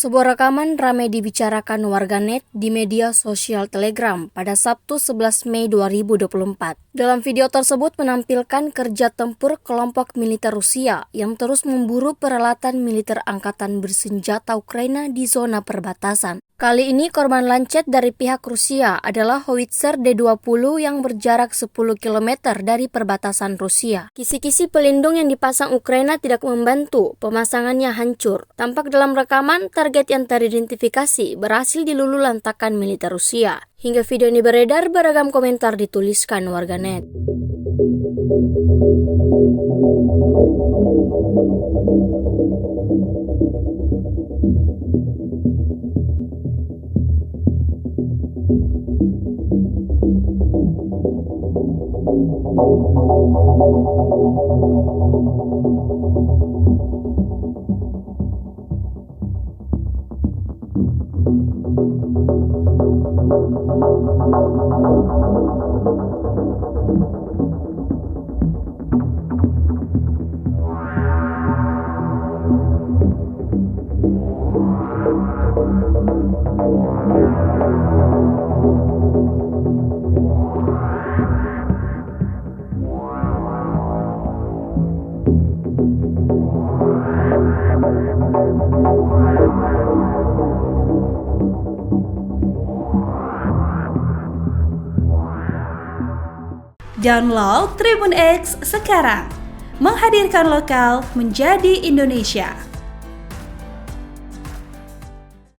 Sebuah rekaman ramai dibicarakan warganet di media sosial Telegram pada Sabtu 11 Mei 2024. Dalam video tersebut menampilkan kerja tempur kelompok militer Rusia yang terus memburu peralatan militer angkatan bersenjata Ukraina di zona perbatasan. Kali ini korban lancet dari pihak Rusia adalah howitzer D-20 yang berjarak 10 km dari perbatasan Rusia. Kisi-kisi pelindung yang dipasang Ukraina tidak membantu, pemasangannya hancur. Tampak dalam rekaman, target yang teridentifikasi berhasil dilululantakkan militer Rusia. Hingga video ini beredar, beragam komentar dituliskan warganet. Download Tribun X sekarang, menghadirkan lokal menjadi Indonesia.